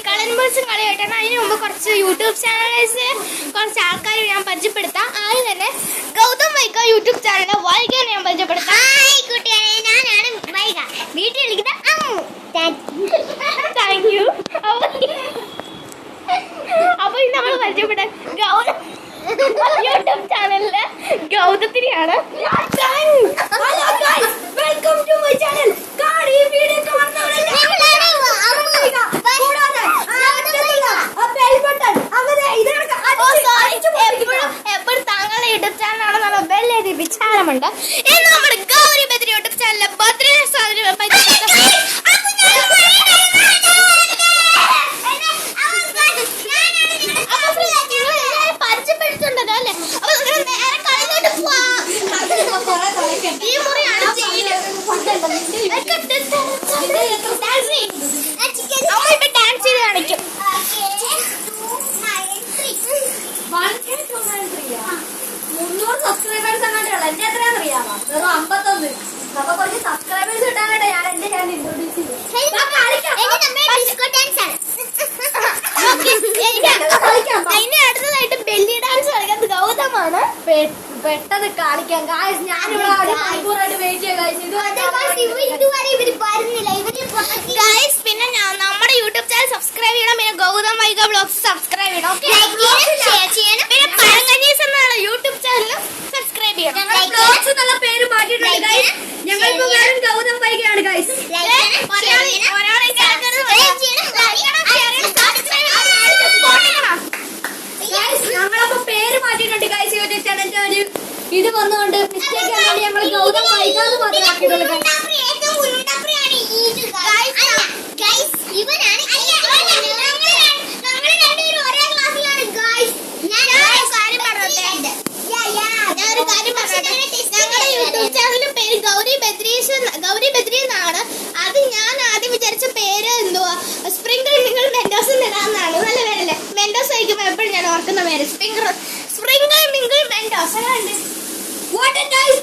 കളൻബോൾസും കളിയായിട്ടാണ്. അതിന് മുമ്പ് കുറച്ച് യൂട്യൂബ് ചാനൽസ് കുറച്ച് ആൾക്കാർ ഞാൻ പരിചയപ്പെടുത്താം. ആദ്യം തന്നെ ഗൗതം വൈഗ യൂട്യൂബ് ചാനലിലെ വൈഗയെ ഞാൻ പരിചയപ്പെടുത്താം. ഞാനാണ് വൈഗ, വീട്ടിൽ വിളിക്കുന്ന അമ്മു. Thank you. അപ്പൊ ഇത് നമ്മൾ പരിചയപ്പെട്ട ഗൗതം യൂട്യൂബ് ചാനലിലെ ഗൗതത്തിനെയാണ്. Welcome to my channel. എപ്പോഴും താങ്കളുടെ യൂട്യൂബ് ചാനലാണെന്നുള്ള ബെല്ല് വിചാരമുണ്ട്. ഇന്ന് നമ്മുടെ ഗൗരി ബദ്രി യൂട്യൂബ് ചാനലിലെ ബദ്രി പരിചയപ്പെടുത്തുണ്ടല്ലോ അല്ലേ? അപ്പൊ നേരെ കളിയിലോട്ട് പോവാം. ഈ മുറിയാണ് ഡാൻസ് ചെയ്ത് കാണിക്കും. 300 സബ്സ്ക്രൈബേഴ്സ് അങ്ങോട്ടുള്ള എന്റെ എത്രയാണെന്നറിയാമോ? വെറും 51. അപ്പൊ കുറച്ച് സബ്സ്ക്രൈബേഴ്സ് കിട്ടാനായിട്ട് ഞാൻ എന്റെ ചാനൽ ഇൻട്രോഡ്യൂസ് ചെയ്തു. അതിന്റെ അടുത്തതായിട്ട് ബെല്ലി ഡാൻസ് കളിക്കുന്നത് ഗൗതമാണ്. പെട്ടെന്ന് കാണിക്കാം ഗായ്സ്. ഞാനിവിടെ മണിക്കൂറായിട്ട് വെയിറ്റ് ചെയ്യാം ഗായ്സ്. ഗായ്സ് പിന്നെ നമ്മുടെ യൂട്യൂബ് ചാനൽ സബ്സ്ക്രൈബ് ചെയ്യണം. പിന്നെ ഗൗതം വൈഗ വ്ലോഗ്സ് സബ്സ്ക്രൈബ് ചെയ്യണം. പിന്നെ പഴങ്കഞ്ഞീസ് എന്നുള്ള യൂട്യൂബ് ചാനൽ സബ്സ്ക്രൈബ് ചെയ്യണം. എന്നുള്ള പേര് മാറ്റിയിട്ടുണ്ട് ഗായ്സ്. ഞങ്ങളിപ്പോ വേറെ ഗൗതം വൈഗയാണ് ഗായ്സ്. ഞങ്ങളപ്പോ പേര് മാറ്റിയിട്ടുണ്ട് ഗായ്സ്. യൂട്യൂബ് ചാനലിന്റെ ഇത് വന്നുകൊണ്ട് മിസ്റ്റേക്ക് ആണെങ്കിൽ ഞങ്ങൾ ഗൗതം വൈഗ എന്ന് മാത്രമേ ആക്കിയിട്ടുള്ളൂ. ഗൗരി ബദ്രി എന്നാണ്. അത് ഞാൻ ആദ്യം വിചാരിച്ച പേര് എന്തുവാ സ്പ്രിങ്കിൾ മിങ്കിൾ മെൻഡോസ് എന്നാണ്. നല്ല പേരല്ലേ? മെൻഡോസ് കഴിക്കുമ്പോൾ എപ്പോഴും ഞാൻ ഓർക്കുന്ന പേര് sprinkle mingle Mentos. What a nice